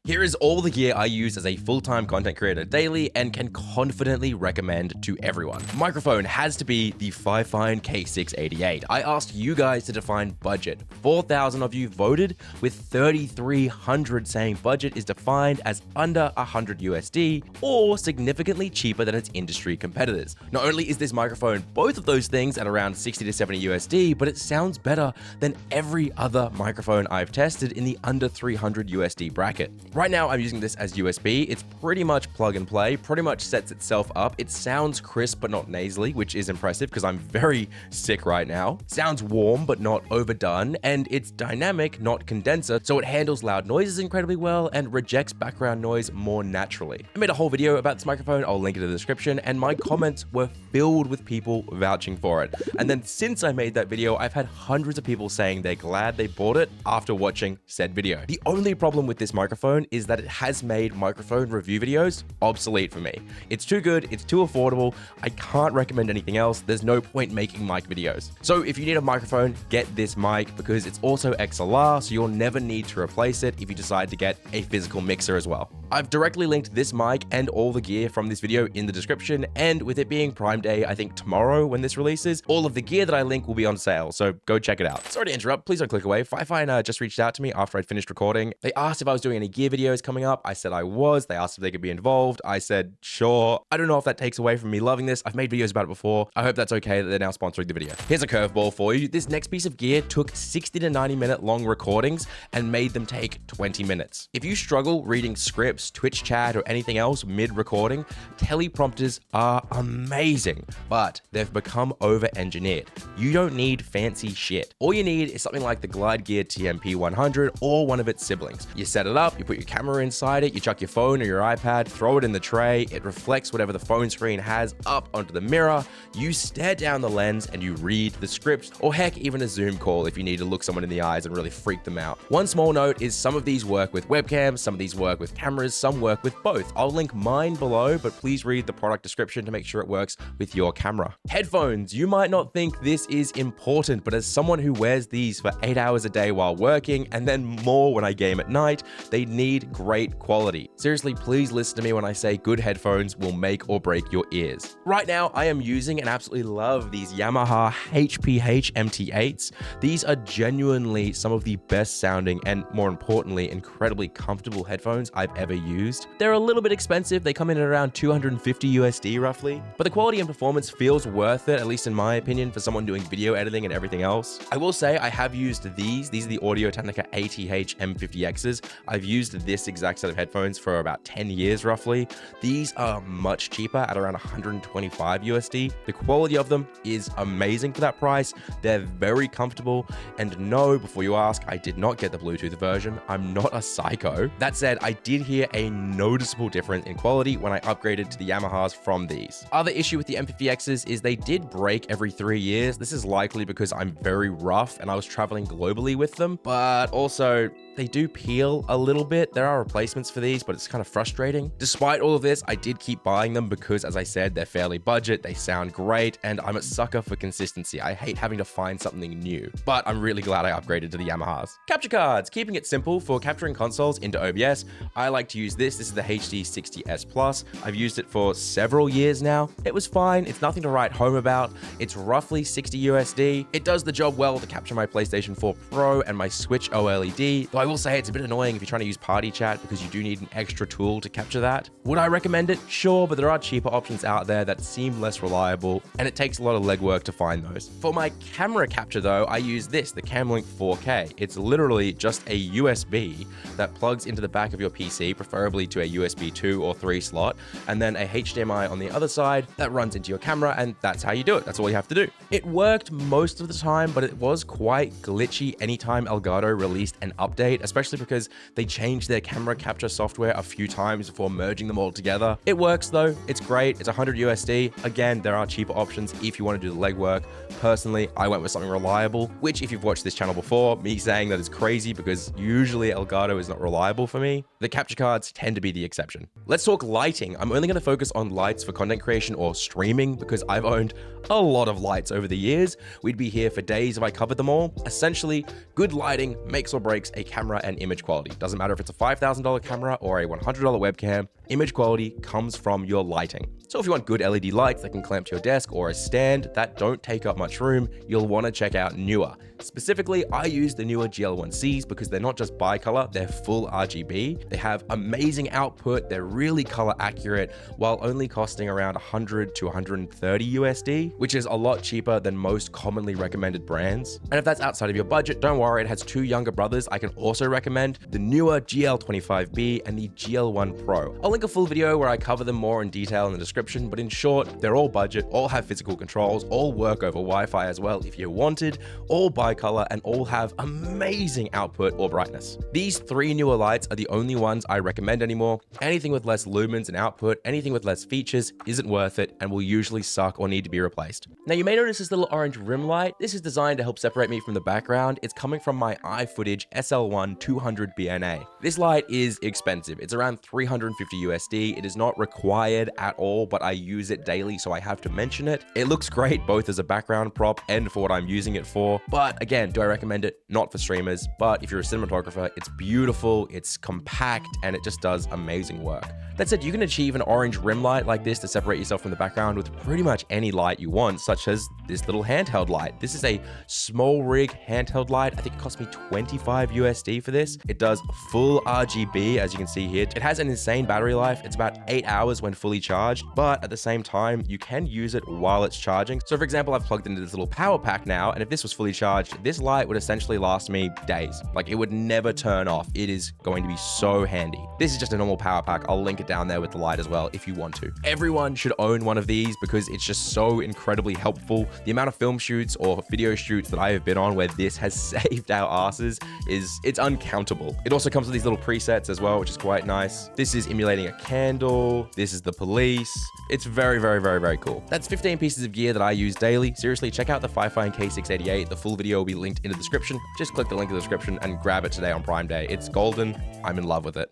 Here is all the gear I use as a full-time content creator daily and can confidently recommend to everyone. Microphone has to be the Fifine K688. I asked you guys to define budget. 4,000 of you voted, with 3,300 saying budget is defined as under 100 USD or significantly cheaper than its industry competitors. Not only is this microphone both of those things at around 60 to 70 USD, but it sounds better than every other microphone I've tested in the under 300 USD bracket. Right now I'm using this as USB. It's pretty much plug and play, pretty much sets itself up. It sounds crisp but not nasally, which is impressive because I'm very sick right now. Sounds warm but not overdone, and it's dynamic, not condenser, so it handles loud noises incredibly well and rejects background noise more naturally. I made a whole video about this microphone, I'll link it in the description, and my comments were filled with people vouching for it. And then since I made that video, I've had hundreds of people saying they're glad they bought it after watching said video. The only problem with this microphone is that it has made microphone review videos obsolete for me. It's too good, it's too affordable, I can't recommend anything else, there's no point making mic videos. So if you need a microphone, get this mic because it's also XLR, so you'll never need to replace it if you decide to get a physical mixer as well. I've directly linked this mic and all the gear from this video in the description, and with it being Prime Day, I think tomorrow when this releases, all of the gear that I link will be on sale, so go check it out. Sorry to interrupt, please don't click away. Fifine just reached out to me after I'd finished recording. They asked if I was doing any gear videos coming up. I said I was. They asked if they could be involved. I said, sure. I don't know if that takes away from me loving this. I've made videos about it before. I hope that's okay that they're now sponsoring the video. Here's a curveball for you. This next piece of gear took 60 to 90 minute long recordings and made them take 20 minutes. If you struggle reading scripts, Twitch chat, or anything else mid-recording, teleprompters are amazing, but they've become over-engineered. You don't need fancy shit. All you need is something like the Glidegear TMP100 or one of its siblings. You set it up, you put your camera inside it, you chuck your phone or your iPad, throw it in the tray, it reflects whatever the phone screen has up onto the mirror, you stare down the lens and you read the script, or heck, even a Zoom call if you need to look someone in the eyes and really freak them out. One small note is some of these work with webcams, some of these work with cameras, some work with both. I'll link mine below, but please read the product description to make sure it works with your camera. Headphones. You might not think this is important, but as someone who wears these for 8 hours a day while working and then more when I game at night, they need great quality. Seriously, please listen to me when I say good headphones will make or break your ears. Right now, I am using and absolutely love these Yamaha HPH MT8s. These are genuinely some of the best sounding and, more importantly, incredibly comfortable headphones I've ever used. They're a little bit expensive. They come in at around 250 USD roughly, but the quality and performance feels worth it, at least in my opinion, for someone doing video editing and everything else. I will say I have used these. These are the Audio-Technica ATH M50Xs. I've used this exact set of headphones for about 10 years roughly. These are much cheaper at around 125 USD. The quality of them is amazing for that price. They're very comfortable, and no, before you ask, I did not get the Bluetooth version. I'm not a psycho. That said, I did hear a noticeable difference in quality when I upgraded to the Yamahas from these. Other issue with the M50Xs is they did break every 3 years. This is likely because I'm very rough and I was traveling globally with them, but also they do peel a little bit. There are replacements for these, but it's kind of frustrating. Despite all of this, I did keep buying them because, as I said, they're fairly budget, they sound great, and I'm a sucker for consistency. I hate having to find something new, but I'm really glad I upgraded to the Yamahas. Capture cards, keeping it simple for capturing consoles into OBS. I like to use this. This is the HD60S Plus. I've used it for several years now. It was fine. It's nothing to write home about. It's roughly 60 USD. It does the job well to capture my PlayStation 4 Pro and my Switch OLED, though I will say it's a bit annoying if you're trying to use party chat because you do need an extra tool to capture that. Would I recommend it? Sure, but there are cheaper options out there that seem less reliable, and it takes a lot of legwork to find those. For my camera capture though, I use this, the Camlink 4K. It's literally just a USB that plugs into the back of your PC, preferably to a USB 2 or 3 slot, and then a HDMI on the other side that runs into your camera, and that's how you do it. That's all you have to do. It worked most of the time, but it was quite glitchy anytime Elgato released an update, especially because they changed their camera capture software a few times before merging them all together. It works though, it's great, it's 100 USD. Again, there are cheaper options if you want to do the legwork. Personally, I went with something reliable, which if you've watched this channel before, me saying that is crazy because usually Elgato is not reliable for me. The capture cards tend to be the exception. Let's talk lighting. I'm only going to focus on lights for content creation or streaming because I've owned a lot of lights over the years. We'd be here for days if I covered them all. Essentially, good lighting makes or breaks a camera and image quality. Doesn't matter if it's a $5,000 camera or a $100 webcam, image quality comes from your lighting. So if you want good LED lights that can clamp to your desk or a stand that don't take up much room, you'll want to check out Neewer. Specifically, I use the Neewer GL1Cs because they're not just bicolor, they're full RGB. They have amazing output, they're really color accurate, while only costing around 100 to 130 USD, which is a lot cheaper than most commonly recommended brands. And if that's outside of your budget, don't worry, it has two younger brothers I can also recommend, the Neewer GL25B and the GL1 Pro. I'll link a full video where I cover them more in detail in the description, but in short, they're all budget, all have physical controls, all work over Wi-Fi as well if you wanted, all bicolor, and all have amazing output or brightness. These three Neewer lights are the only ones I recommend anymore. Anything with less lumens and output, anything with less features isn't worth it and will usually suck or need to be replaced. Now you may notice this little orange rim light. This is designed to help separate me from the background. It's coming from my iFootage SL1 200 BNA. This light is expensive. It's around 350 USD. It is not required at all, but I use it daily, so I have to mention it. It looks great both as a background prop and for what I'm using it for. But again, do I recommend it? Not for streamers, but if you're a cinematographer, it's beautiful, it's compact, and it just does amazing work. That said, you can achieve an orange rim light like this to separate yourself from the background with pretty much any light you want, such as this little handheld light. This is a Smallrig handheld light. I think it cost me 25 USD for this. It does full RGB, as you can see here. It has an insane battery life. It's about 8 hours when fully charged, but at the same time, you can use it while it's charging. So for example, I've plugged into this little power pack now, and if this was fully charged, this light would essentially last me days. Like, it would never turn off. It is going to be so handy. This is just a normal power pack. I'll link it down there with the light as well if you want to. Everyone should own one of these because it's just so incredibly helpful. The amount of film shoots or video shoots that I have been on where this has saved our asses it's uncountable. It also comes with these little presets as well, which is quite nice. This is emulating a candle. This is the police. It's very, very, very, very cool. That's 15 pieces of gear that I use daily. Seriously, check out the Fifine K688. The full video will be linked in the description. Just click the link in the description and grab it today on Prime Day. It's golden. I'm in love with it.